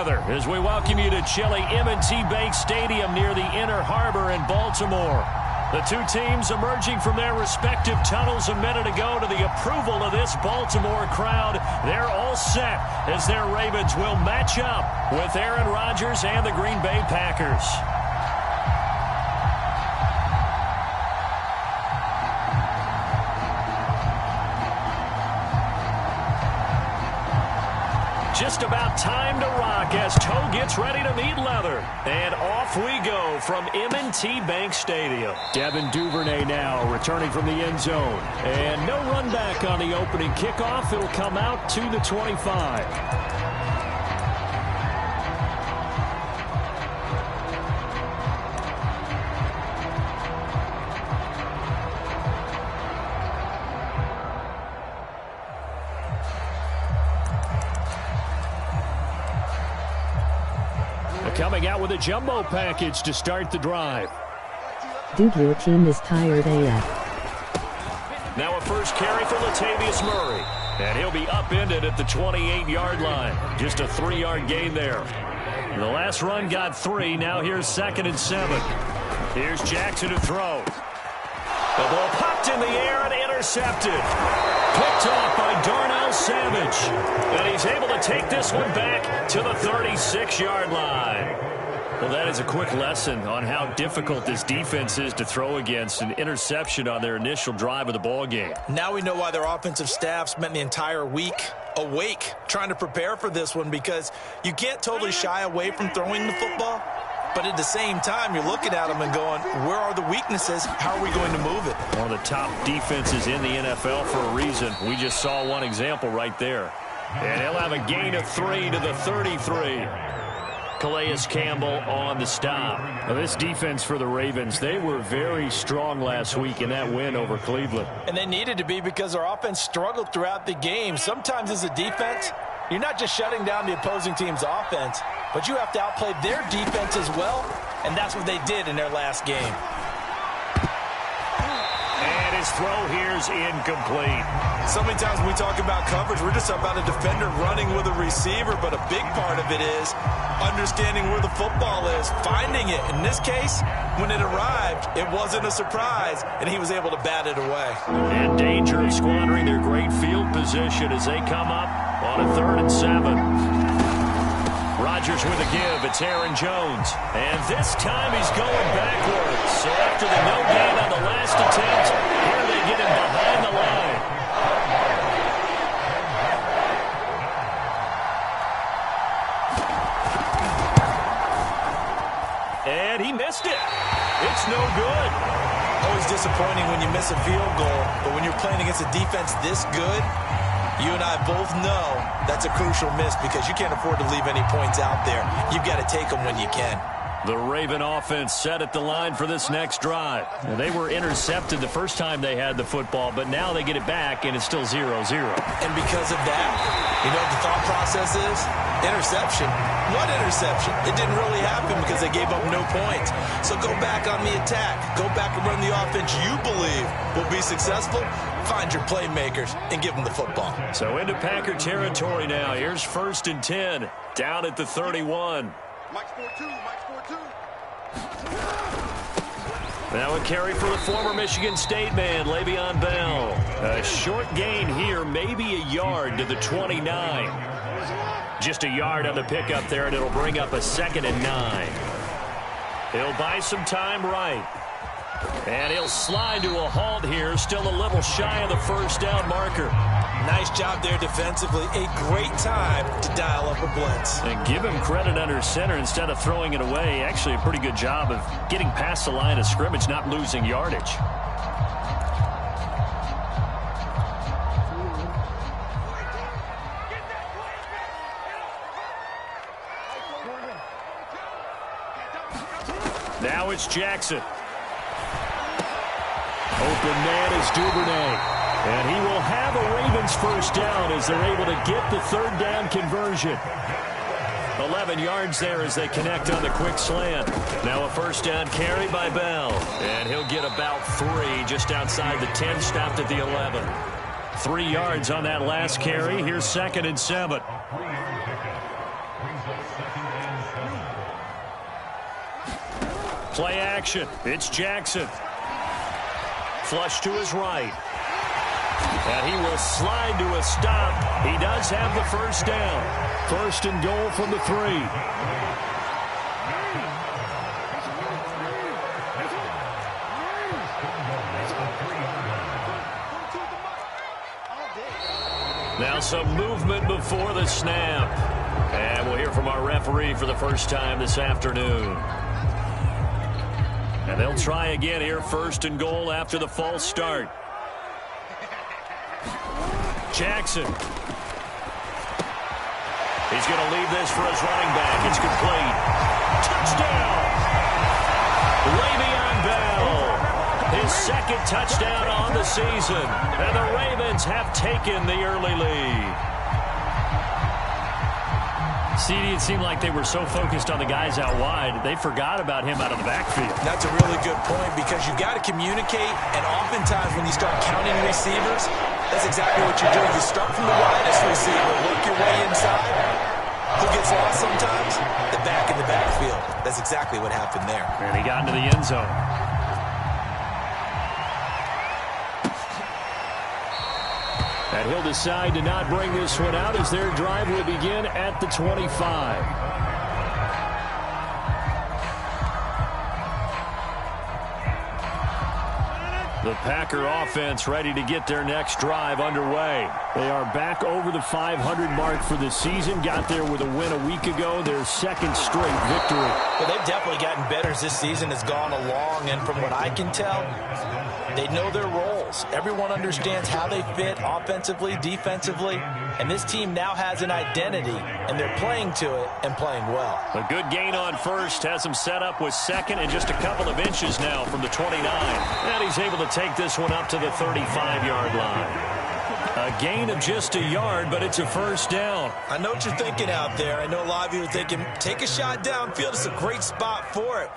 weather as we welcome you to chilly M&T Bank Stadium near the Inner Harbor in Baltimore. The two teams emerging from their respective tunnels a minute ago to the approval of this Baltimore crowd. They're all set as their Ravens will match up with Aaron Rodgers and the Green Bay Packers. Just about time to rock as Toe gets ready to meet leather. And off we go from M&T Bank Stadium. Devin Duvernay now returning from the end zone. And no run back on the opening kickoff. It'll come out to the 25. Coming out with a jumbo package to start the drive. Dude, your team is tired AF. Now a first carry for Latavius Murray. And he'll be upended at the 28-yard line. Just a 3-yard gain there. The last run got 3. Now here's 2nd and 7. Here's Jackson to throw. The ball popped in the air and intercepted. Picked off by Darnell Savage. And he's able to take this one back to the 36-yard line. Well, that is a quick lesson on how difficult this defense is to throw against. An interception on their initial drive of the ball game. Now we know why their offensive staff spent the entire week awake trying to prepare for this one, because you can't totally shy away from throwing the football. But at the same time, you're looking at them and going, where are the weaknesses? How are we going to move it? One of the top defenses in the NFL for a reason. We just saw one example right there. And he'll have a gain of 3 to the 33. Calais Campbell on the stop. Now, this defense for the Ravens, they were very strong last week in that win over Cleveland. And they needed to be, because their offense struggled throughout the game. Sometimes as a defense, you're not just shutting down the opposing team's offense, but you have to outplay their defense as well, and that's what they did in their last game. And his throw here's incomplete. So many times when we talk about coverage, we're just about a defender running with a receiver, but a big part of it is understanding where the football is, finding it. In this case, when it arrived, it wasn't a surprise, and he was able to bat it away. In danger of squandering their great field position as they come up on a 3rd and 7. Rodgers with a give. It's Aaron Jones. And this time he's going backwards. So after the no gain on the last attempt, here they get him behind the line. And he missed it. It's no good. Always disappointing when you miss a field goal, but when you're playing against a defense this good, you and I both know that's a crucial miss, because you can't afford to leave any points out there. You've got to take them when you can. The Raven offense set at the line for this next drive. Now, they were intercepted the first time they had the football, but now they get it back, and it's still 0-0. And because of that, you know what the thought process is? Interception. What interception? It didn't really happen because they gave up no points. So go back on the attack. Go back and run the offense you believe will be successful. Find your playmakers and give them the football. So into Packer territory now. Here's 1st and 10. Down at the 31. Mike's 4-2. Mike's 4-2. Now a carry for the former Michigan State man, Le'Veon Bell. A short gain here, maybe a yard to the 29. Just a yard on the pickup there, and it'll bring up a 2nd and 9. He'll buy some time right. And he'll slide to a halt here, still a little shy of the first down marker. Nice job there defensively. A great time to dial up a blitz. And give him credit under center instead of throwing it away. Actually a pretty good job of getting past the line of scrimmage, not losing yardage. Now it's Jackson. Open man is Duvernay. And he will have a Ravens first down as they're able to get the 3rd down conversion. 11 yards there as they connect on the quick slant. Now a first down carry by Bell. And he'll get about 3 just outside the 10, stopped at the 11. 3 yards on that last carry. Here's 2nd and 7. Play action. It's Jackson. Flush to his right. And he will slide to a stop. He does have the first down. 1st and goal from the 3. Now some movement before the snap. And we'll hear from our referee for the first time this afternoon. And they'll try again here, 1st and goal after the false start. Jackson. He's going to leave this for his running back. It's complete. Touchdown! Le'Veon Bell. His 2nd touchdown on the season. And the Ravens have taken the early lead. CD, it seemed like they were so focused on the guys out wide, they forgot about him out of the backfield. That's a really good point because you got to communicate, and oftentimes when you start counting receivers, that's exactly what you're doing. You start from the widest receiver, work your way inside. Who gets lost sometimes? The back in the backfield. That's exactly what happened there. And he got into the end zone. And he'll decide to not bring this one out as their drive will begin at the 25. The Packer offense ready to get their next drive underway. They are back over the 500 mark for the season. Got there with a win a week ago, their 2nd straight victory. Well, they've definitely gotten better as this season has gone along, and from what I can tell, they know their roles. Everyone understands how they fit offensively, defensively, and this team now has an identity, and they're playing to it and playing well. A good gain on 1st has him set up with 2nd and just a couple of inches now from the 29. And he's able to take this one up to the 35-yard line. A gain of just a yard, but it's a 1st down. I know what you're thinking out there. I know a lot of you are thinking, take a shot downfield. It's a great spot for it.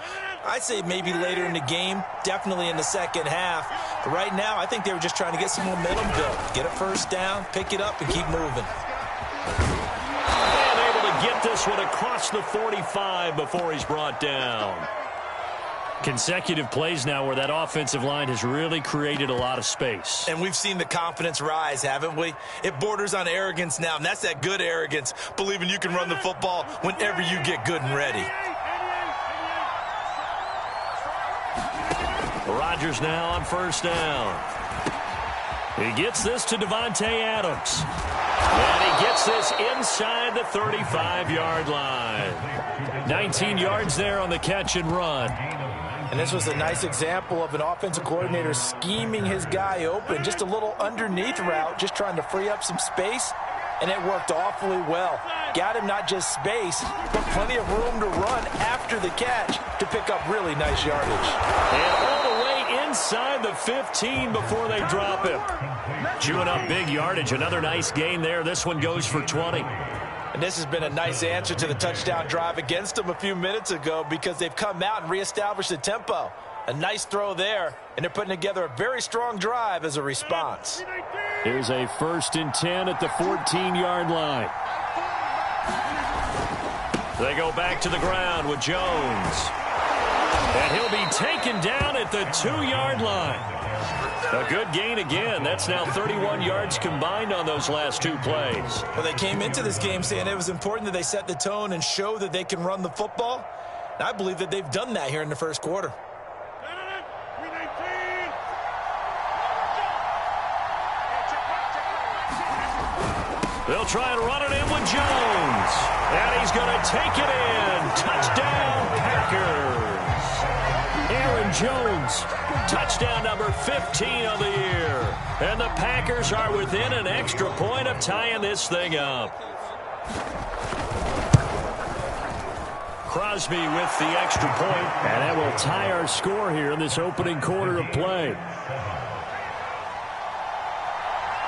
I'd say maybe later in the game, definitely in the 2nd half. But right now, I think they were just trying to get some momentum built. Get a 1st down, pick it up, and keep moving. And able to get this one across the 45 before he's brought down. Consecutive plays now where that offensive line has really created a lot of space. And we've seen the confidence rise, haven't we? It borders on arrogance now, and that's that good arrogance, believing you can run the football whenever you get good and ready. Rodgers now on 1st down. He gets this to Davante Adams. And he gets this inside the 35-yard line. 19 yards there on the catch and run. And this was a nice example of an offensive coordinator scheming his guy open. Just a little underneath route, just trying to free up some space. And it worked awfully well. Got him not just space, but plenty of room to run after the catch to pick up really nice yardage. And all the way inside the 15 before they drop him. Chewing up big yardage. Another nice gain there. This one goes for 20. And this has been a nice answer to the touchdown drive against them a few minutes ago because they've come out and reestablished the tempo. A nice throw there, and they're putting together a very strong drive as a response. Here's a 1st and 10 at the 14-yard line. They go back to the ground with Jones. And he'll be taken down at the 2-yard line. A good gain again. That's now 31 yards combined on those last 2 plays. Well, they came into this game saying it was important that they set the tone and show that they can run the football. And I believe that they've done that here in the 1st quarter. They'll try and run it in with Jones. And he's going to take it in. Touchdown, Packers. Aaron Jones, touchdown number 15 on the year. And the Packers are within an extra point of tying this thing up. Crosby with the extra point. And that will tie our score here in this opening quarter of play.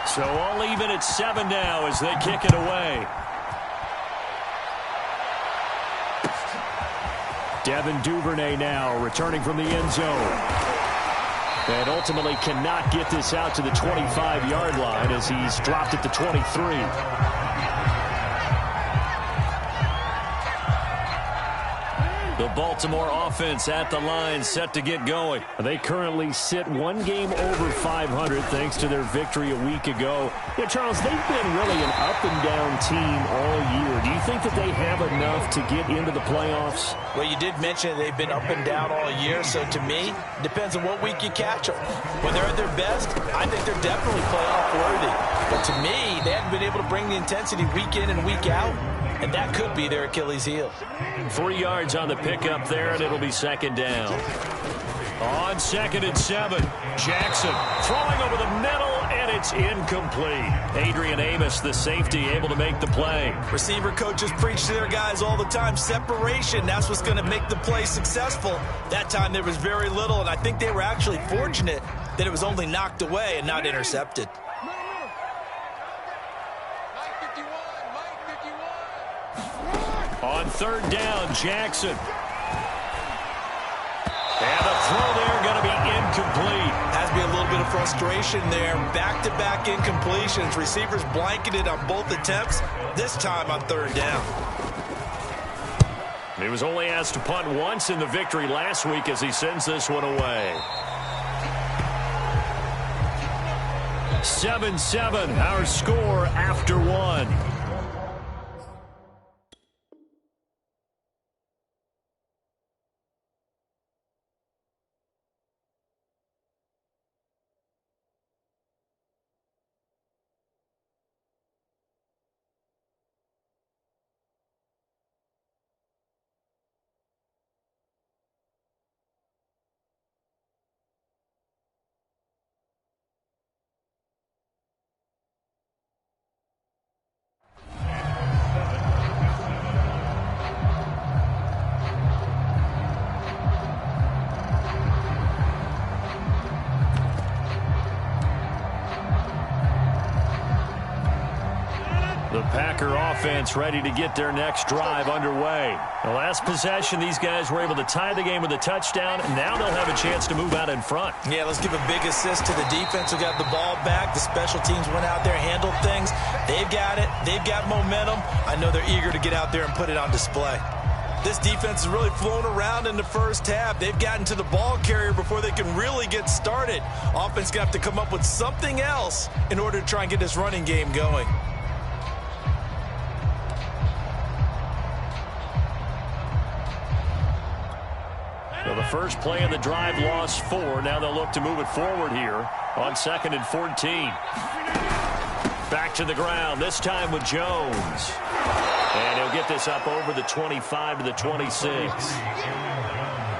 So all even at 7 now as they kick it away. Devin Duvernay now returning from the end zone. And ultimately cannot get this out to the 25-yard line as he's dropped at the 23. The Baltimore offense at the line, set to get going. They currently sit one game over 500 thanks to their victory a week ago. Yeah, Charles, they've been really an up-and-down team all year. Do you think that they have enough to get into the playoffs? Well, you did mention they've been up and down all year, so to me, it depends on what week you catch them. When they're at their best, I think they're definitely playoff worthy. But to me, they haven't been able to bring the intensity week in and week out, and that could be their Achilles heel. 3 yards on the pickup there, and it'll be second down. On 2nd and 7, Jackson throwing over the middle, and it's incomplete. Adrian Amos, the safety, able to make the play. Receiver coaches preach to their guys all the time. Separation, that's what's going to make the play successful. That time there was very little, and I think they were actually fortunate that it was only knocked away and not intercepted. On 3rd down, Jackson. And the throw there going to be incomplete. Has to be a little bit of frustration there. Back-to-back incompletions. Receivers blanketed on both attempts, this time on 3rd down. He was only asked to punt once in the victory last week as he sends this one away. 7-7, our score after one. The Packer offense ready to get their next drive underway. The last possession, these guys were able to tie the game with a touchdown, and now they'll have a chance to move out in front. Yeah, let's give a big assist to the defense who got the ball back. The special teams went out there, handled things. They've got it. They've got momentum. I know they're eager to get out there and put it on display. This defense has really flown around in the first half. They've gotten to the ball carrier before they can really get started. Offense going to have to come up with something else in order to try and get this running game going. So the first play of the drive lost 4. Now they'll look to move it forward here on 2nd and 14. Back to the ground, this time with Jones. And he'll get this up over the 25 to the 26.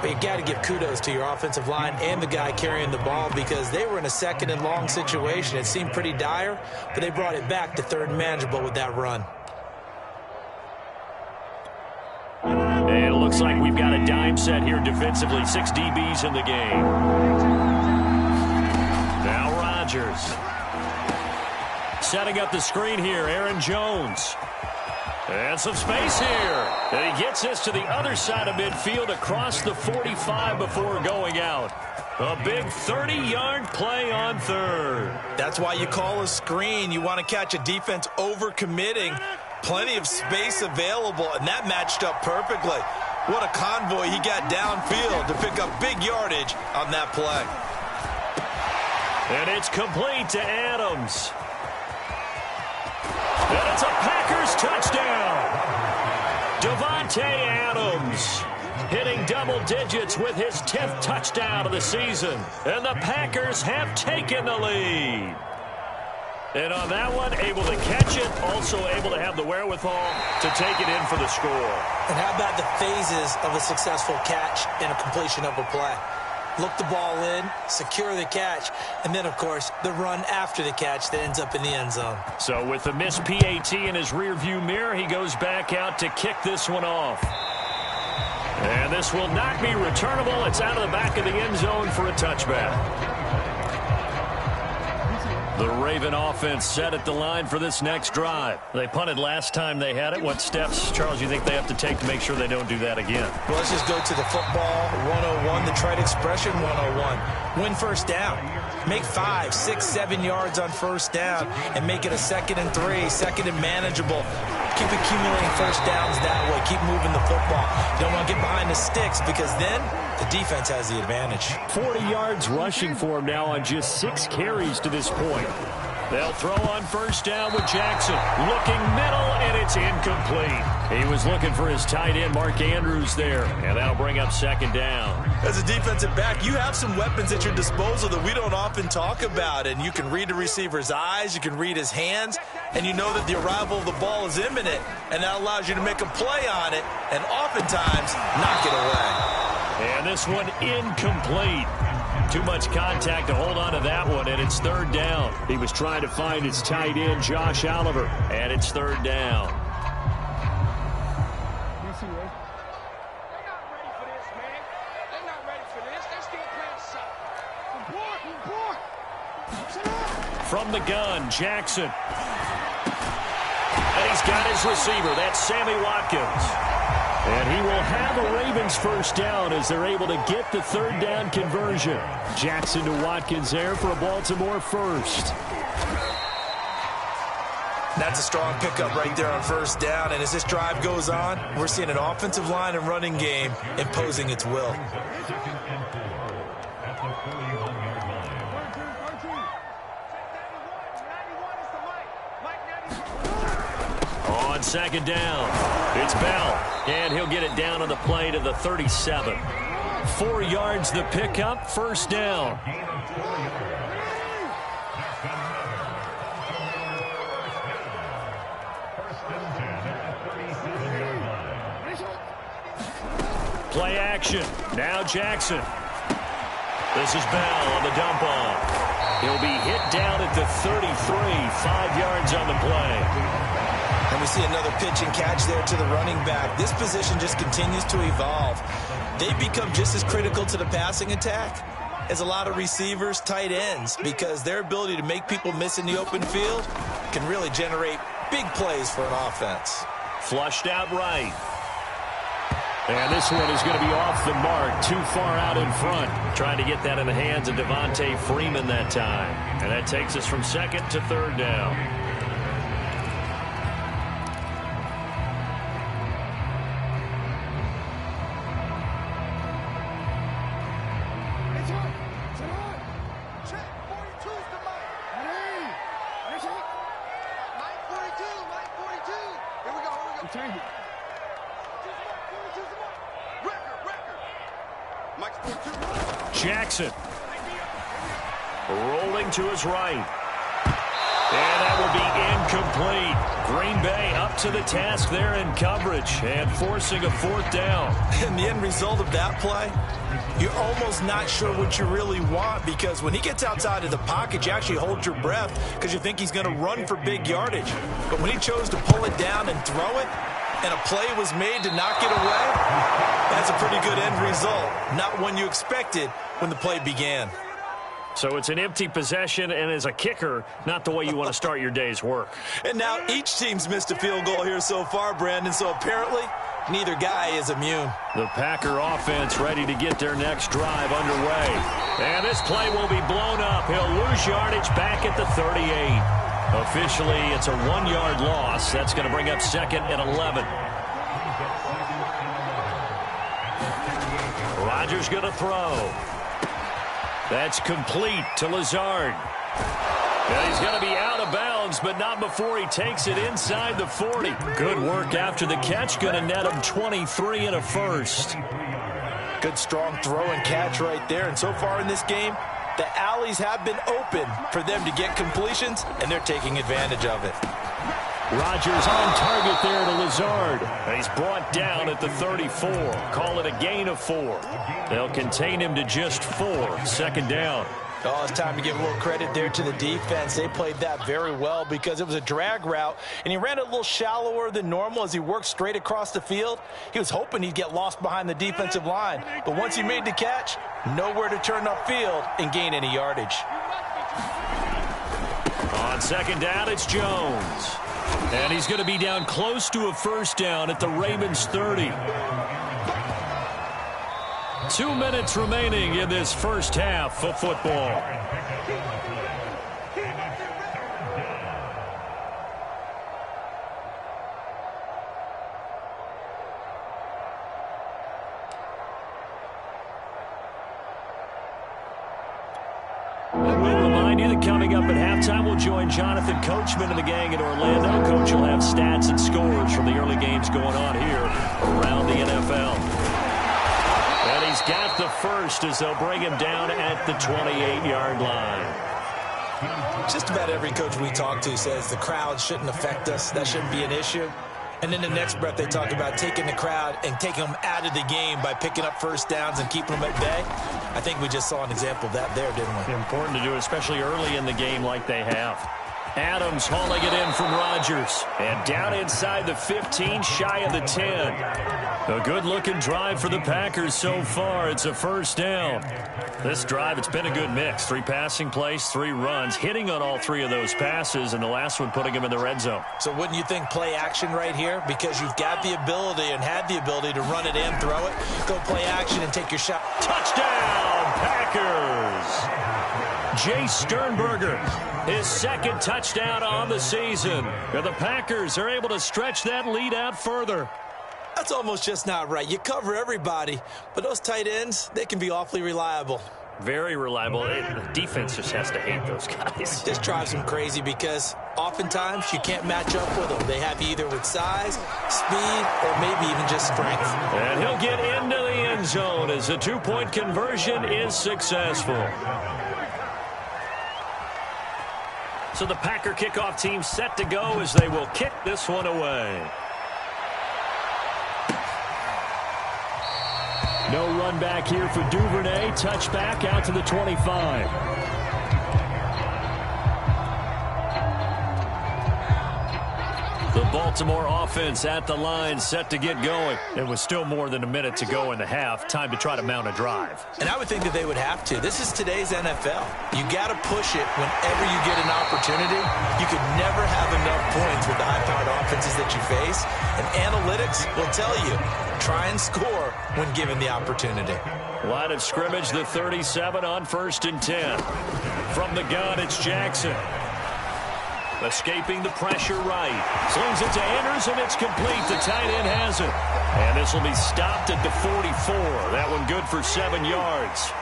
But you got to give kudos to your offensive line and the guy carrying the ball because they were in a 2nd and long situation. It seemed pretty dire, but they brought it back to 3rd and manageable with that run. And it looks like we've got a dime set here defensively. 6 DBs in the game. Now Rodgers. Setting up the screen here, Aaron Jones. And some space here. And he gets this to the other side of midfield across the 45 before going out. A big 30-yard play on 3rd. That's why you call a screen. You want to catch a defense overcommitting. Plenty of space available, and that matched up perfectly. What a convoy he got downfield to pick up big yardage on that play. And it's complete to Adams. And it's a Packers touchdown. Davante Adams hitting double digits with his 10th touchdown of the season. And the Packers have taken the lead. And on that one, able to catch it, also able to have the wherewithal to take it in for the score. And how about the phases of a successful catch and a completion of a play? Look the ball in, secure the catch, and then, of course, the run after the catch that ends up in the end zone. So with the missed PAT in his rearview mirror, he goes back out to kick this one off. And this will not be returnable. It's out of the back of the end zone for a touchback. The Raven offense set at the line for this next drive. They punted last time they had it. What steps, Charles, you think they have to take to make sure they don't do that again? Well, let's just go to the football 101, the trite expression 101. Win first down. Make 5, 6, 7 yards on first down and make it a 2nd and 3, 2nd and manageable. keep accumulating first downs that way. Keep moving the football. You don't want to get behind the sticks because then the defense has the advantage. 40 yards rushing for him now on just 6 carries to this point. They'll throw on first down with Jackson. Looking middle, and it's incomplete. He was looking for his tight end, Mark Andrews, there, and that'll bring up second down. As a defensive back, you have some weapons at your disposal that we don't often talk about, and you can read the receiver's eyes, you can read his hands, and you know that the arrival of the ball is imminent, and that allows you to make a play on it and oftentimes knock it away. And this one incomplete. Too much contact to hold on to that one, and it's third down. He was trying to find his tight end, Josh Oliver, and it's third down. From the gun, Jackson. And he's got his receiver. That's Sammy Watkins. And he will have a Ravens first down as they're able to get the third down conversion. Jackson to Watkins there for a Baltimore first. That's a strong pickup right there on first down. And as this drive goes on, we're seeing an offensive line and running game imposing its will. On second down, it's Bell, and he'll get it down on the play to the 37. 4 yards the pickup, first down. Play action, now Jackson. This is Bell on the dump off. He'll be hit down at the 33, 5 yards on the play. And we see another pitch and catch there to the running back. This position just continues to evolve. They become just as critical to the passing attack as a lot of receivers, tight ends, because their ability to make people miss in the open field can really generate big plays for an offense. Flushed out right. And this one is going to be off the mark, too far out in front. Trying to get that in the hands of Devontae Freeman that time. And that takes us from second to third down. Jackson rolling to his right. And that will be incomplete. Green Bay up to the task there in coverage and forcing a fourth down. And the end result of that play, you're almost not sure what you really want, because when he gets outside of the pocket, you actually hold your breath because you think he's going to run for big yardage. But when he chose to pull it down and throw it, and a play was made to knock it away, that's a pretty good end result. Not one you expected when the play began. So it's an empty possession, and as a kicker, not the way you want to start your day's work. And now each team's missed a field goal here so far, Brandon, so apparently neither guy is immune. The Packer offense ready to get their next drive underway. And this play will be blown up. He'll lose yardage back at the 38. Officially, it's a 1-yard loss. That's going to bring up second and 11. Rodgers going to throw. That's complete to Lazard. And he's going to be out of bounds, but not before he takes it inside the 40. Good work after the catch. Going to net him 23 and a first. Good strong throw and catch right there. And so far in this game, the alleys have been open for them to get completions, and they're taking advantage of it. Rodgers on target there to Lazard. And he's brought down at the 34. Call it a gain of 4. They'll contain him to just 4. Second down. Oh, it's time to give a little credit there to the defense. They played that very well because it was a drag route, and he ran it a little shallower than normal as he worked straight across the field. He was hoping he'd get lost behind the defensive line, but once he made the catch, nowhere to turn upfield and gain any yardage. On second down, it's Jones. And he's going to be down close to a first down at the Ravens 30. 2 minutes remaining in this first half of football. remind you that coming up at halftime, we'll join Jonathan Coachman and the gang in Orlando. Coach will have stats and scores from the early games going on here around the NFL. And he's got the first as they'll bring him down at the 28-yard line. Just about every coach we talk to says the crowd shouldn't affect us. That shouldn't be an issue. And then the next breath they talk about taking the crowd and taking them out of the game by picking up first downs and keeping them at bay. I think we just saw an example of that there, didn't we? Important to do, especially early in the game like they have. Adams hauling it in from Rodgers. And down inside the 15, shy of the 10. A good-looking drive for the Packers so far. It's a first down. This drive, it's been a good mix. 3 passing plays, 3 runs, hitting on all 3 of those passes, and the last one putting him in the red zone. So wouldn't you think play action right here? Because you've got the ability and had the ability to run it in, throw it, go play action and take your shot. Touchdown, Packers! Jace Sternberger, his second touchdown on the season. And the Packers are able to stretch that lead out further. That's almost just not right. You cover everybody, but those tight ends, they can be awfully reliable. Very reliable. The defense just has to hate those guys. This drives them crazy because oftentimes you can't match up with them. They have you either with size, speed, or maybe even just strength. And he'll get into the end zone as the 2-point conversion is successful. So the Packer kickoff team set to go as they will kick this one away. No run back here for Duvernay. Touchback out to the 25. The Baltimore offense at the line, set to get going. It was still more than a minute to go in the half. Time to try to mount a drive. And I would think that they would have to. This is today's NFL. You got to push it whenever you get an opportunity. You could never have enough points with the high-powered offenses that you face. And analytics will tell you, try and score when given the opportunity. Line of scrimmage, the 37 on 1st and 10. From the gun, it's Jackson. Escaping the pressure right. Slings it to Anders, and it's complete. The tight end has it. And this will be stopped at the 44. That one good for 7 yards.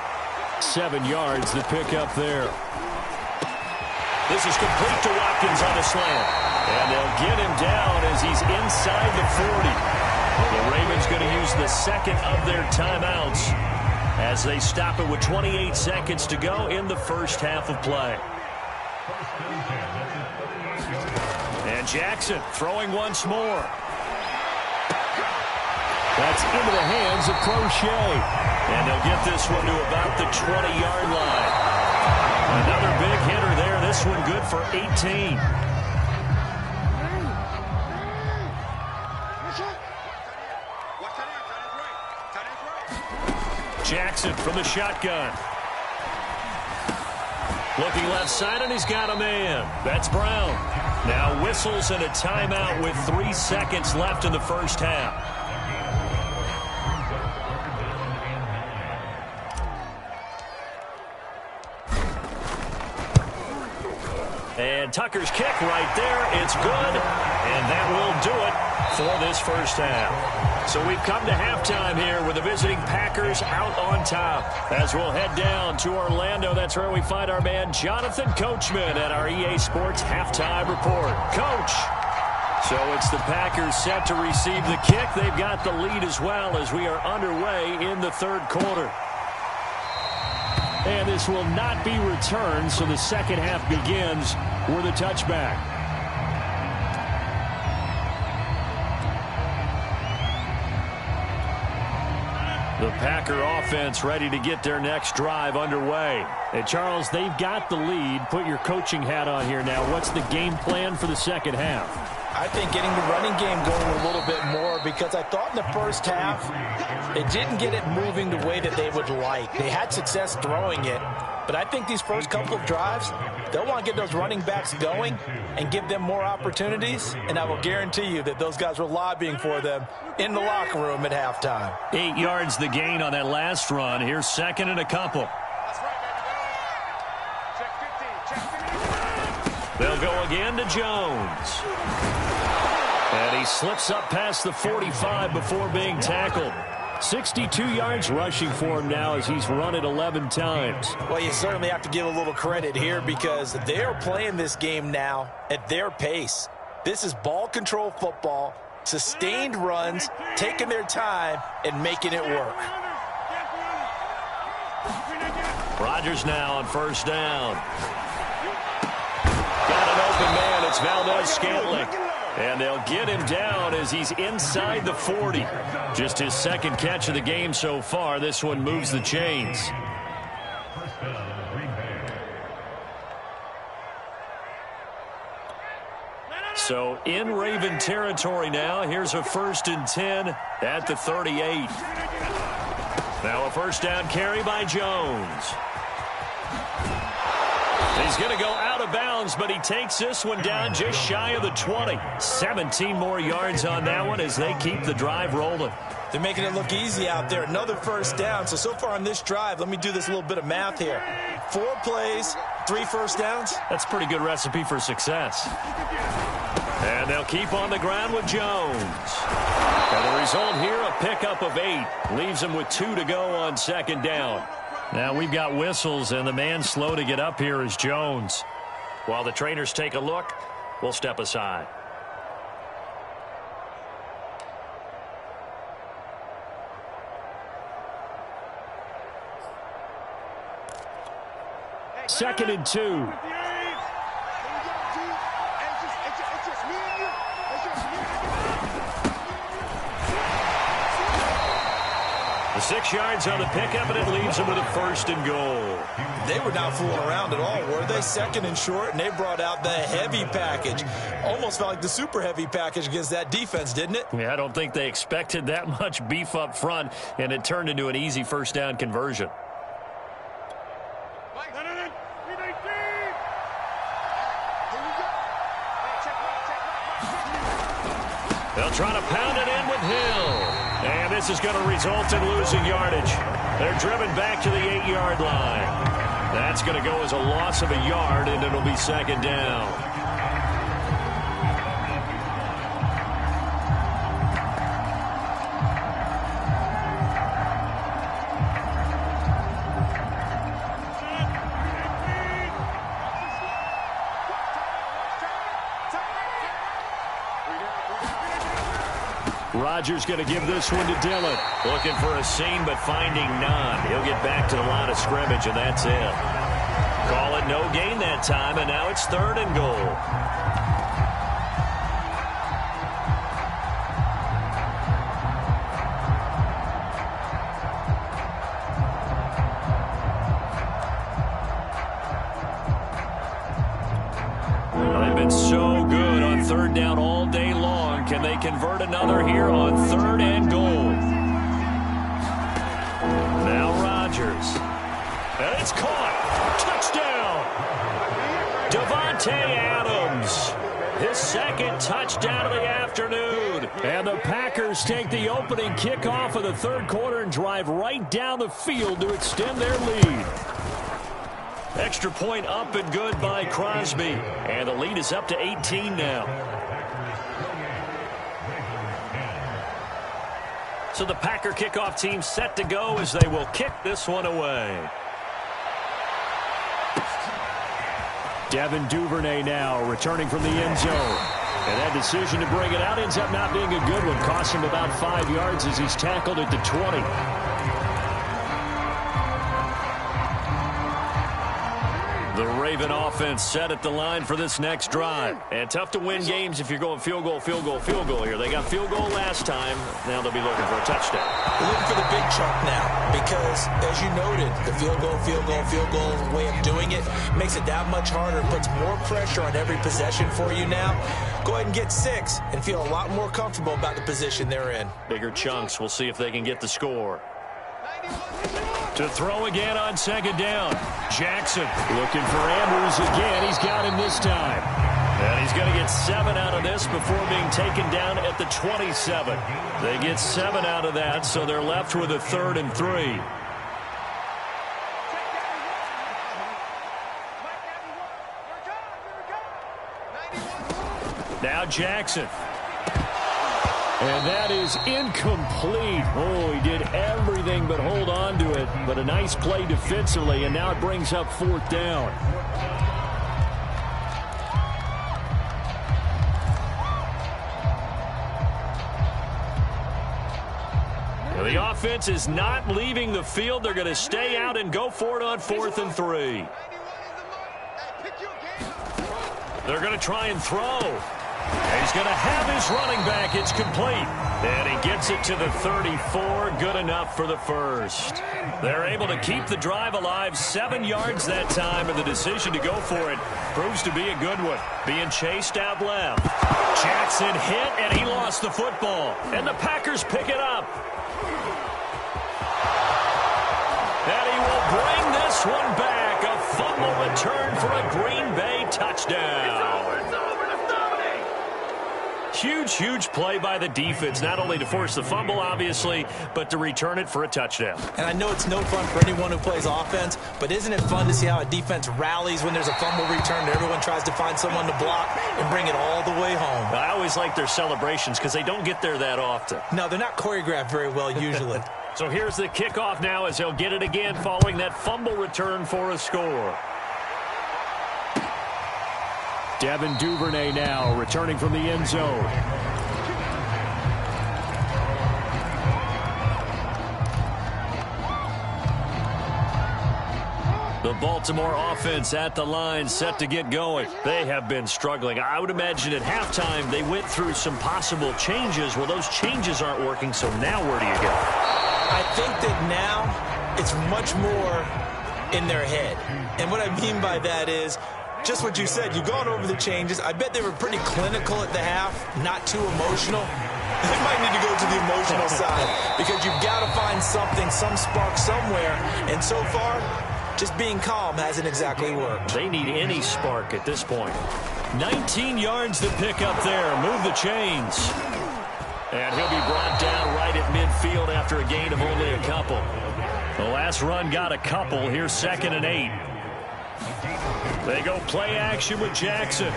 7 yards, the pickup there. This is complete to Watkins on a slant. And they'll get him down as he's inside the 40. The Ravens going to use the second of their timeouts as they stop it with 28 seconds to go in the first half of play. And Jackson throwing once more. That's into the hands of Crochet. And they'll get this one to about the 20-yard line. Another big hitter there. This one good for 18. Jackson from the shotgun. Looking left side, and he's got a man. That's Brown. Now whistles and a timeout with 3 seconds left in the first half. And Tucker's kick right there. It's good, and that will do it for this first half. So we've come to halftime here with the visiting Packers out on top. As we'll head down to Orlando, that's where we find our man Jonathan Coachman at our EA Sports Halftime Report. Coach, so it's the Packers set to receive the kick. They've got the lead as well as we are underway in the third quarter. And this will not be returned, so the second half begins with a touchback. The Packer offense ready to get their next drive underway. And Charles, they've got the lead. Put your coaching hat on here now. What's the game plan for the second half? I think getting the running game going a little bit more, because I thought in the first half they didn't get it moving the way that they would like. They had success throwing it, but I think these first couple of drives, they'll want to get those running backs going and give them more opportunities, and I will guarantee you that those guys were lobbying for them in the locker room at halftime. 8 yards the gain on that last run. Here's second and a couple. They'll go again to Jones. And he slips up past the 45 before being tackled. 62 yards rushing for him now as he's run it 11 times. Well, you certainly have to give a little credit here because they're playing this game now at their pace. This is ball control football, sustained runs, taking their time, and making it work. Rodgers now on first down. Got an open man. It's Valdez-Scantling. And they'll get him down as he's inside the 40. Just his second catch of the game so far. This one moves the chains. So in Raven territory now. Here's a 1st and 10 at the 38. Now a first down carry by Jones. He's going to go out of bounds, but he takes this one down just shy of the 20. 17 more yards on that one as they keep the drive rolling. They're making it look easy out there. Another first down. So far on this drive, let me do this little bit of math here. 4 plays, 3 first downs. That's a pretty good recipe for success. And they'll keep on the ground with Jones. And the result here, a pickup of 8. Leaves them with 2 to go on second down. Now we've got whistles, and the man slow to get up here is Jones. While the trainers take a look, we'll step aside. Second and 2. The 6 yards on the pickup, and it leaves them with a 1st and goal. They were not fooling around at all, were they? 2nd and short, and they brought out the heavy package. Almost felt like the super heavy package against that defense, didn't it? Yeah, I don't think they expected that much beef up front, and it turned into an easy first down conversion. They'll try to pound it in with Hill. And this is going to result in losing yardage. They're driven back to the 8-yard line. That's going to go as a loss of a yard, and it'll be second down. Rodgers going to give this one to Dillon. Looking for a seam, but finding none. He'll get back to the line of scrimmage, and that's it. Call it no gain that time, and now it's 3rd and goal. They've been so good on 3rd down all day long. Can they convert another here on 3rd and goal? Now Rodgers. And it's caught. Touchdown. Davante Adams. His 2nd touchdown of the afternoon. And the Packers take the opening kickoff of the 3rd quarter and drive right down the field to extend their lead. Extra point up and good by Crosby. And the lead is up to 18 now. So the Packer kickoff team set to go as they will kick this one away. Devin Duvernay now returning from the end zone. And that decision to bring it out ends up not being a good one. Cost him about 5 yards as he's tackled at the 20. The Raven offense set at the line for this next drive. And tough to win games if you're going field goal, field goal, field goal here. They got field goal last time. Now they'll be looking for a touchdown. They're looking for the big chunk now because, as you noted, the field goal way of doing it makes it that much harder. It puts more pressure on every possession for you now. Go ahead and get 6 and feel a lot more comfortable about the position they're in. Bigger chunks. We'll see if they can get the score. To throw again on 2nd down. Jackson looking for Andrews again. He's got him this time. And he's going to get 7 out of this before being taken down at the 27. They get 7 out of that, so they're left with a 3rd and 3. Now Jackson. And that is incomplete. Oh, he did anything but hold on to it. But a nice play defensively, and now it brings up 4th down. The offense is not leaving the field. They're going to stay out and go for it on 4th and 3. They're going to try and throw. He's going to have his running back. It's complete. And he gets it to the 34. Good enough for the first. They're able to keep the drive alive. 7 yards that time, and the decision to go for it proves to be a good one. Being chased out left. Jackson hit, and he lost the football. And the Packers pick it up. And he will bring this one back. A fumble return for a Green Bay touchdown. Huge play by the defense, not only to force the fumble, obviously, but to return it for a touchdown. And I know it's no fun for anyone who plays offense, but isn't it fun to see how a defense rallies when there's a fumble return and everyone tries to find someone to block and bring it all the way home? I always like their celebrations because they don't get there that often. No, they're not choreographed very well usually. So here's the kickoff now as he'll get it again following that fumble return for a score. Devin Duvernay now returning from the end zone. The Baltimore offense at the line set to get going. They have been struggling. I would imagine at halftime they went through some possible changes. Well, those changes aren't working, so now where do you go? I think that now it's much more in their head. And what I mean by that is just what you said. You've gone over the changes. I bet they were pretty clinical at the half, not too emotional. They might need to go to the emotional side because you've got to find something, some spark somewhere. And so far, just being calm hasn't exactly worked. They need any spark at this point. 19 yards to pick up there. Move the chains. And he'll be brought down right at midfield after a gain of only a couple. The last run got a couple. Here's 2nd and 8. They go play action with Jackson.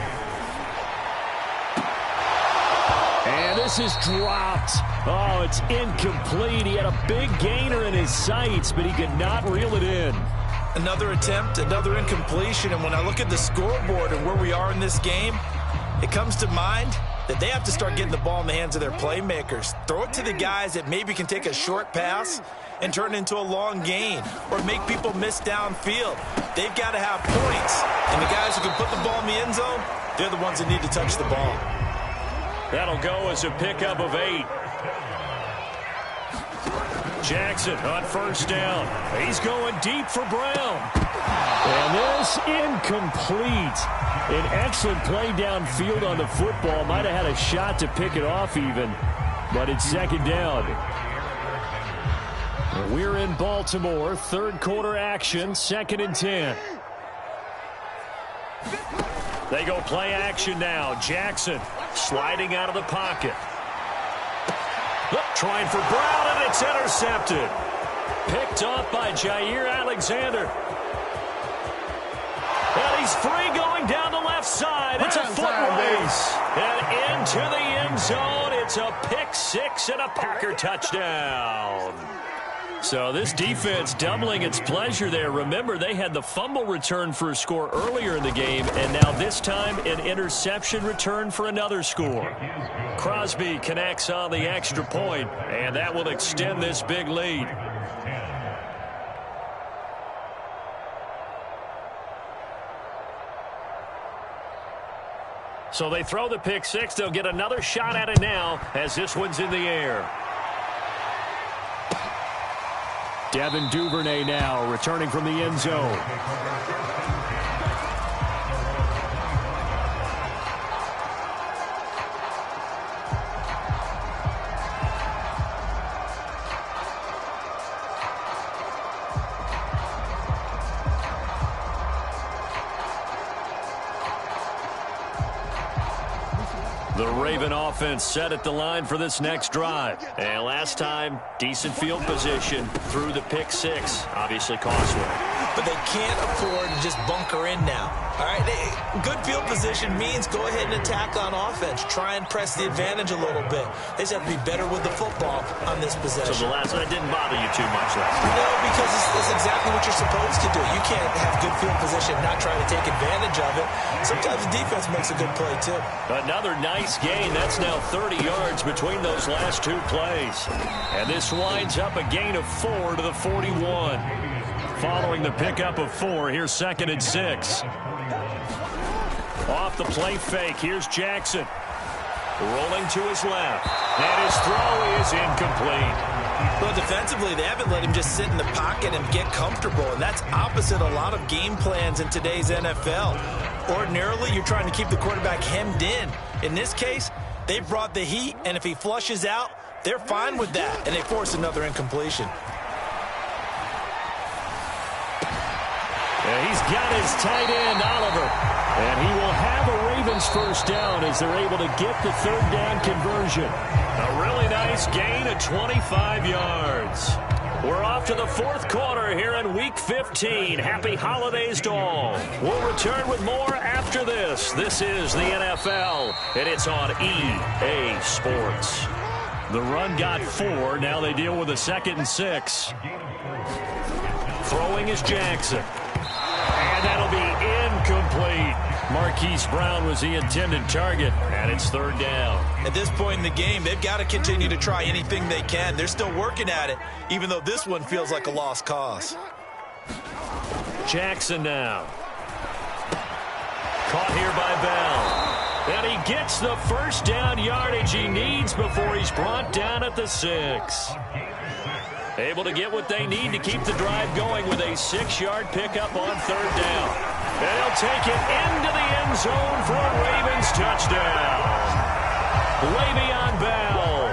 And this is dropped. Oh, it's incomplete. He had a big gainer in his sights, but he could not reel it in. Another attempt, another incompletion. And when I look at the scoreboard and where we are in this game, it comes to mind that they have to start getting the ball in the hands of their playmakers. Throw it to the guys that maybe can take a short pass and turn it into a long gain or make people miss downfield. They've got to have points. And the guys who can put the ball in the end zone, they're the ones that need to touch the ball. That'll go as a pickup of 8. Jackson on 1st down. He's going deep for Brown. And this incomplete. An excellent play downfield on the football. Might have had a shot to pick it off even, but it's 2nd down. We're in Baltimore. 3rd quarter action. 2nd and 10. They go play action now. Jackson sliding out of the pocket. Look, trying for Brown, and it's intercepted. Picked off by Jair Alexander. And he's free going down the left side. It's a foot race. And into the end zone. It's a pick 6 and a Packer touchdown. So this defense doubling its pleasure there. Remember, they had the fumble return for a score earlier in the game, and now this time an interception return for another score. Crosby connects on the extra point, and that will extend this big lead. So they throw the pick 6. They'll get another shot at it now as this one's in the air. Devin Duvernay now returning from the end zone. The Raven offense set at the line for this next drive. And last time, decent field position through the pick six. Obviously costly. But they can't afford to just bunker in now. All right, good field position means go ahead and attack on offense. Try and press the advantage a little bit. They just have to be better with the football on this possession. So the last one didn't bother you too much last time? No, because it's exactly what you're supposed to do. You can't have good field position and not try to take advantage of it. Sometimes the defense makes a good play, too. Another nice gain. That's now 30 yards between those last two plays. And this winds up a gain of 4 to the 41. Following the pickup of 4, here's 2nd and 6. Off the play fake, here's Jackson. Rolling to his left. And his throw is incomplete. Well, defensively, they haven't let him just sit in the pocket and get comfortable, and that's opposite a lot of game plans in today's NFL. Ordinarily, you're trying to keep the quarterback hemmed in. In this case, they brought the heat, and if he flushes out, they're fine with that, and they force another incompletion. He's got his tight end, Oliver. And he will have a Ravens first down as they're able to get the third down conversion. A really nice gain of 25 yards. We're off to the fourth quarter here in Week 15. Happy holidays to all. We'll return with more after this. This is the NFL, and it's on EA Sports. The run got 4. Now they deal with a 2nd and 6. Throwing is Jackson. And that'll be incomplete. Marquise Brown was the intended target, and it's 3rd down. At this point in the game, they've got to continue to try anything they can. They're still working at it, even though this one feels like a lost cause. Jackson now. Caught here by Bell. And he gets the first down yardage he needs before he's brought down at the 6. Able to get what they need to keep the drive going with a 6-yard pickup on 3rd down. And he'll take it into the end zone for a Ravens touchdown. Le'Veon Bell,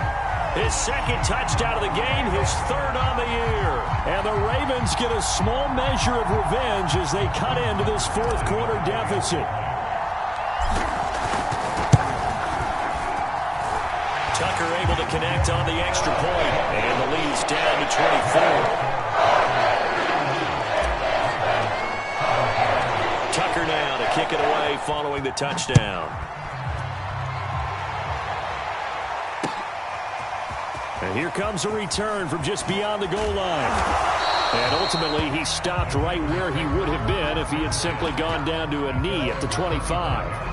his 2nd touchdown of the game, his 3rd on the year. And the Ravens get a small measure of revenge as they cut into this 4th quarter deficit. Tucker able to connect on the extra point, and the lead's down to 24. Tucker now to kick it away following the touchdown. And here comes a return from just beyond the goal line. And ultimately, he stopped right where he would have been if he had simply gone down to a knee at the 25.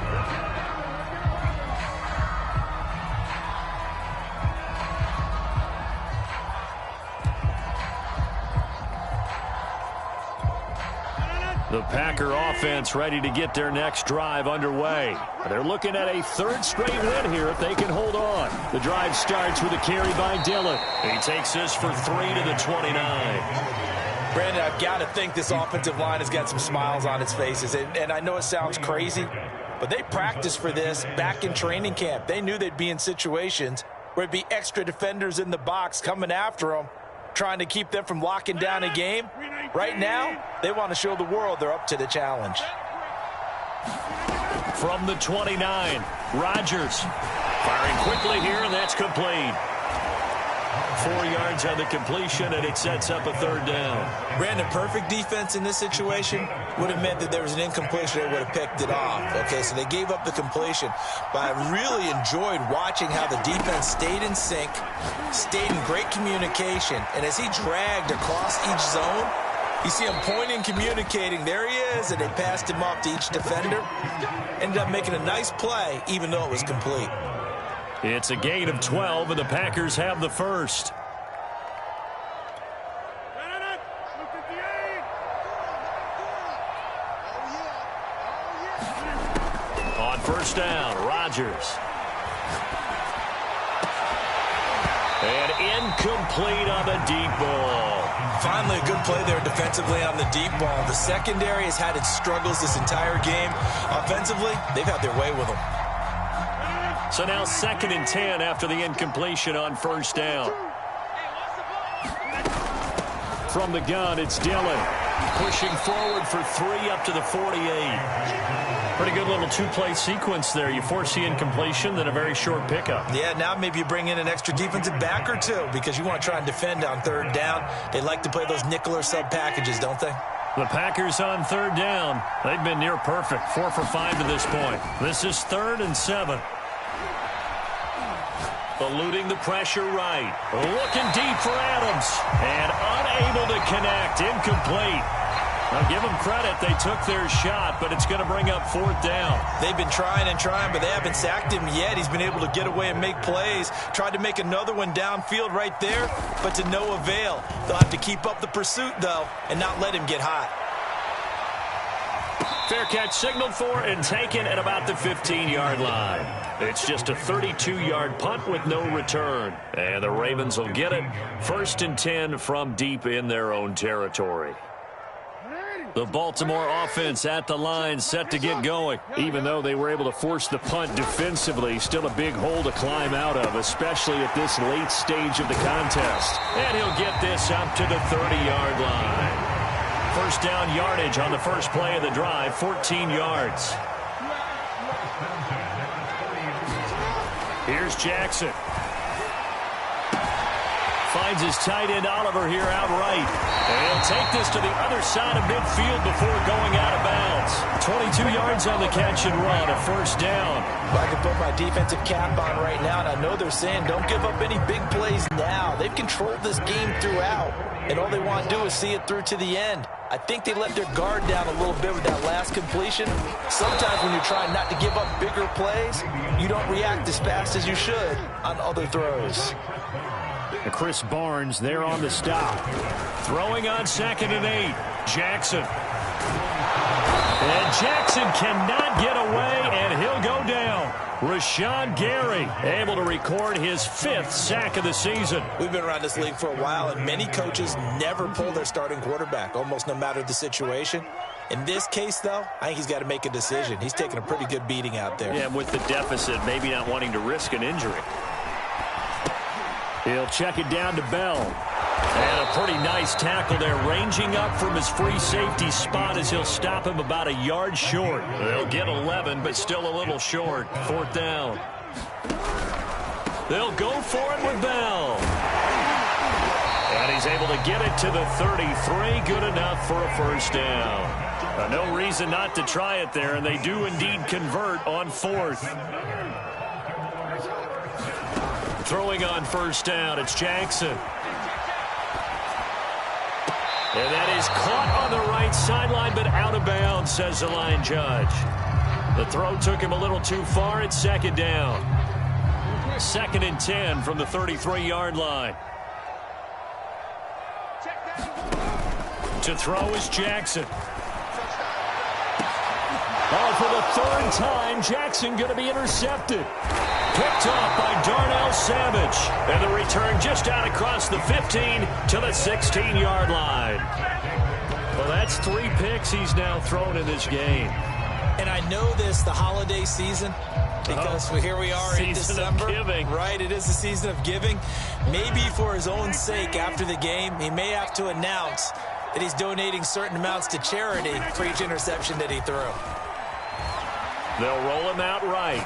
The Packer offense ready to get their next drive underway. They're looking at a 3rd straight win here if they can hold on. The drive starts with a carry by Dillon. He takes this for 3 to the 29. Brandon, I've got to think this offensive line has got some smiles on its faces. And I know it sounds crazy, but they practiced for this back in training camp. They knew they'd be in situations where it'd be extra defenders in the box coming after them, trying to keep them from locking down a game. Right now, they want to show the world they're up to the challenge. From the 29, Rodgers firing quickly here, and that's complete. 4 yards on the completion, and it sets up a 3rd down. Brandon, perfect defense in this situation would have meant that there was an incompletion. They would have picked it off. Okay, so they gave up the completion. But I really enjoyed watching how the defense stayed in sync, stayed in great communication, and as he dragged across each zone, you see him pointing, communicating. There he is, and they passed him off to each defender. Ended up making a nice play, even though it was complete. It's a gain of 12, and the Packers have the first. On 1st down, Rodgers. And incomplete on the deep ball. Finally, a good play there defensively on the deep ball. The secondary has had its struggles this entire game. Offensively, they've had their way with them. So now 2nd and 10 after the incompletion on 1st down. From the gun, it's Dillon. Pushing forward for 3 up to the 48. Pretty good little two-play sequence there. You force the incompletion, then a very short pickup. Yeah, now maybe you bring in an extra defensive back or two because you want to try and defend on 3rd down. They like to play those nickel or sub packages, don't they? The Packers on 3rd down. They've been near perfect. 4 for 5 to this point. This is 3rd and 7. Eluding the pressure right. Looking deep for Adams. And unable to connect. Incomplete. Now give them credit. They took their shot, but it's going to bring up 4th down. They've been trying and trying, but they haven't sacked him yet. He's been able to get away and make plays. Tried to make another one downfield right there, but to no avail. They'll have to keep up the pursuit, though, and not let him get hot. Fair catch signaled for and taken at about the 15-yard line. It's just a 32-yard punt with no return. And the Ravens will get it. 1st and 10 from deep in their own territory. The Baltimore offense at the line, set to get going. Even though they were able to force the punt defensively, still a big hole to climb out of, especially at this late stage of the contest. And he'll get this up to the 30-yard line. 1st down yardage on the first play of the drive, 14 yards. Here's Jackson. Finds his tight end Oliver here outright. And he'll take this to the other side of midfield before going out of bounds. 22 yards on the catch and run, a 1st down. I can put my defensive cap on right now, and I know they're saying don't give up any big plays now. They've controlled this game throughout, and all they want to do is see it through to the end. I think they let their guard down a little bit with that last completion. Sometimes when you're trying not to give up bigger plays, you don't react as fast as you should on other throws. Chris Barnes there on the stop. Throwing on 2nd and 8. Jackson. And Jackson cannot get away, and he'll go down. Rashawn Gary able to record his 5th sack of the season. We've been around this league for a while, and many coaches never pull their starting quarterback, almost no matter the situation. In this case, though, I think he's got to make a decision. He's taking a pretty good beating out there. Yeah, with the deficit, maybe not wanting to risk an injury. He'll check it down to Bell. And a pretty nice tackle there, ranging up from his free safety spot as he'll stop him about a yard short. They'll get 11, but still a little short. 4th down. They'll go for it with Bell. And he's able to get it to the 33. Good enough for a 1st down. No reason not to try it there, and they do indeed convert on 4th. Throwing on 1st down, it's Jackson. And that is caught on the right sideline, but out of bounds, says the line judge. The throw took him a little too far. It's 2nd down. 2nd and 10 from the 33-yard line. To throw is Jackson. Oh, for the 3rd time, Jackson going to be intercepted. Picked off by Darnell Savage. And the return just out across the 15 to the 16-yard line. Well, that's 3 picks he's now thrown in this game. And I know this, the holiday season, because here we are in December. Of giving. Right, it is the season of giving. Maybe for his own sake after the game, he may have to announce that he's donating certain amounts to charity for each interception that he threw. They'll roll him out right.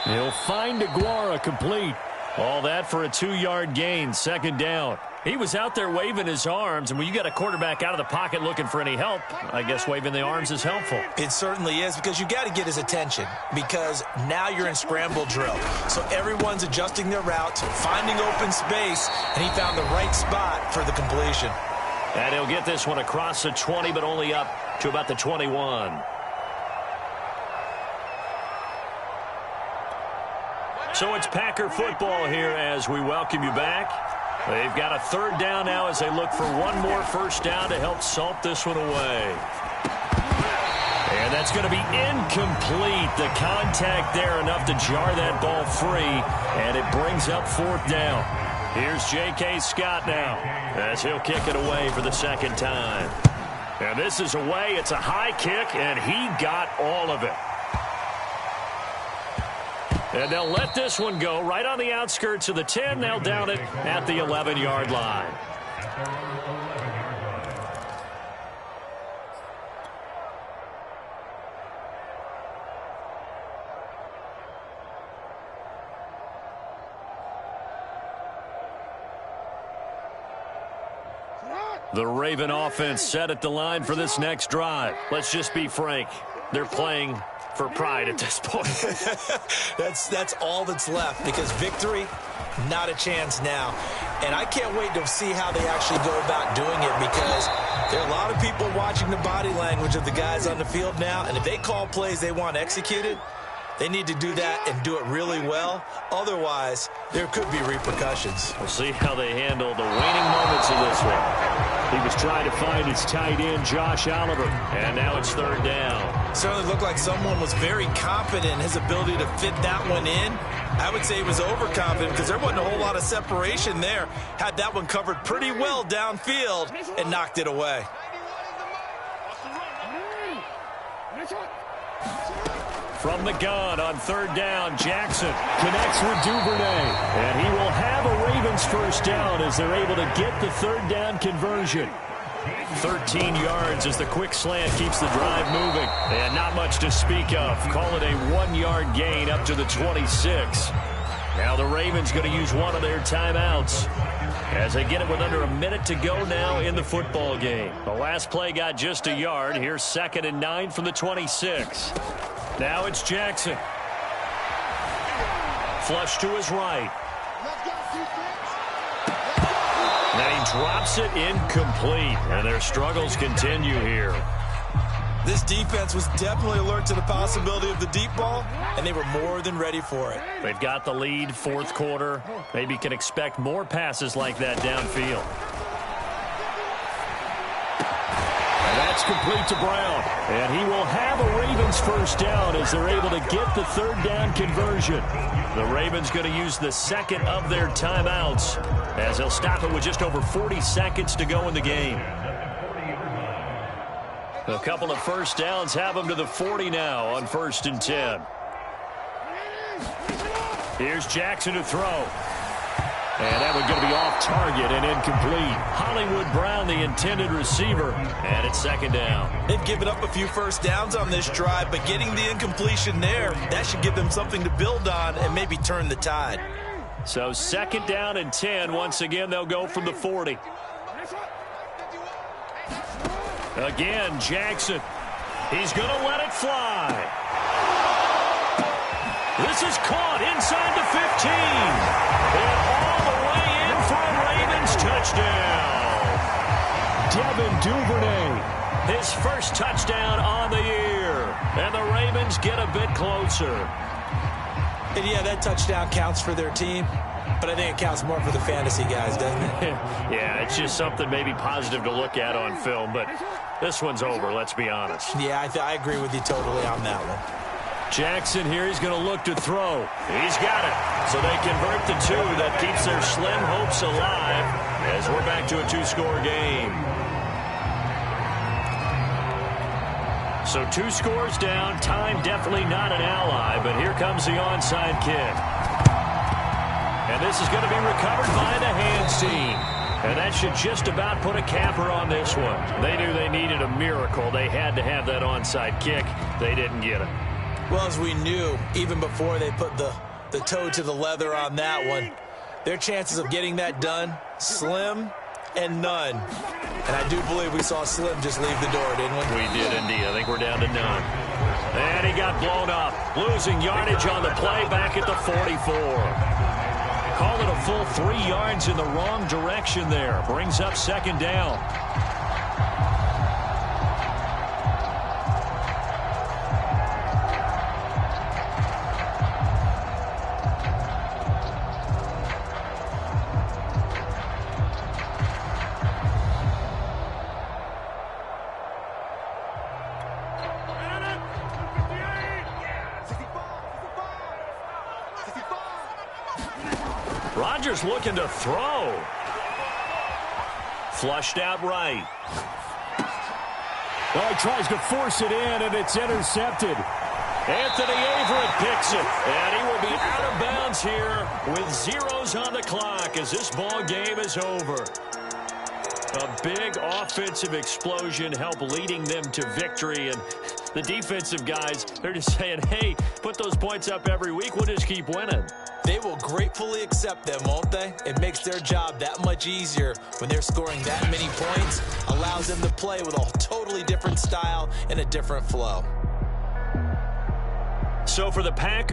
He'll find Aguara complete. All that for a 2-yard gain, 2nd down. He was out there waving his arms, and when you got a quarterback out of the pocket looking for any help, I guess waving the arms is helpful. It certainly is, because you got to get his attention, because now you're in scramble drill. So everyone's adjusting their routes, finding open space, and he found the right spot for the completion. And he'll get this one across the 20, but only up to about the 21. So it's Packer football here as we welcome you back. They've got a 3rd down now as they look for one more 1st down to help salt this one away. And that's going to be incomplete. The contact there enough to jar that ball free, and it brings up 4th down. Here's J.K. Scott now as he'll kick it away for the 2nd time. And this is away. It's a high kick, and he got all of it. And they'll let this one go right on the outskirts of the 10. They'll down it at the 11-yard line. The Raven offense set at the line for this next drive. Let's just be frank. They're playing for pride at this point. That's all that's left, because victory, not a chance now. And I can't wait to see how they actually go about doing it, because there are a lot of people watching the body language of the guys on the field now, and if they call plays they want executed, they need to do that and do it really well. Otherwise, there could be repercussions. We'll see how they handle the waning moments of this one. He was trying to find his tight end, Josh Oliver, and now it's third down. Certainly looked like someone was very confident in his ability to fit that one in. I would say he was overconfident, because there wasn't a whole lot of separation there. Had that one covered pretty well downfield and knocked it away. From the gun on third down, Jackson connects with Duvernay. And he will have a Ravens first down as they're able to get the third down conversion. 13 yards as the quick slant keeps the drive moving. And not much to speak of. Call it a 1-yard gain up to the 26. Now the Ravens going to use one of their timeouts as they get it with under a minute to go now in the football game. The last play got just a yard. Here's 2nd and 9 from the 26. Now it's Jackson. Flush to his right. Then he drops it incomplete. And their struggles continue here. This defense was definitely alert to the possibility of the deep ball, and they were more than ready for it. They've got the lead, fourth quarter. Maybe can expect more passes like that downfield. And that's complete to Brown. And he will have a Ravens first down as they're able to get the third down conversion. The Ravens going to use the second of their timeouts as they'll stop it with just over 40 seconds to go in the game. A couple of first downs have them to the 40 now on 1st and 10. Here's Jackson to throw. And that one's going to be off target and incomplete. Hollywood Brown, the intended receiver, and it's 2nd down. They've given up a few first downs on this drive, but getting the incompletion there, that should give them something to build on and maybe turn the tide. So 2nd down and 10. Once again, they'll go from the 40. Again, Jackson. He's going to let it fly. This is caught inside the 15. And all the way in for a Ravens touchdown. Devin Duvernay, his first touchdown on the year. And the Ravens get a bit closer. And yeah, that touchdown counts for their team, but I think it counts more for the fantasy guys, doesn't it? Yeah, it's just something maybe positive to look at on film, but this one's over, let's be honest. Yeah, I agree with you totally on that one. Jackson here, he's going to look to throw. He's got it. So they convert the 2. That keeps their slim hopes alive as we're back to a 2-score game. So 2 scores down. Time definitely not an ally, but here comes the onside kick. And this is going to be recovered by the hands team. And that should just about put a capper on this one. They knew they needed a miracle. They had to have that onside kick. They didn't get it. Well, as we knew, even before they put the toe to the leather on that one, their chances of getting that done, slim and none. And I do believe we saw Slim just leave the door, didn't we? We did indeed. I think we're down to none. And he got blown up, losing yardage on the play back at the 44. Call it a full 3 yards in the wrong direction there. Brings up 2nd down. Rodgers looking to throw. Flushed out right. Oh, he tries to force it in, and it's intercepted. Anthony Averett picks it, and he will be out of bounds here with zeros on the clock as this ball game is over. A big offensive explosion helped leading them to victory, and The defensive guys, they're just saying, hey, put those points up every week. We'll just keep winning. They will gratefully accept them, won't they? It makes their job that much easier when they're scoring that many points. Allows them to play with a totally different style and a different flow. So for the Packers,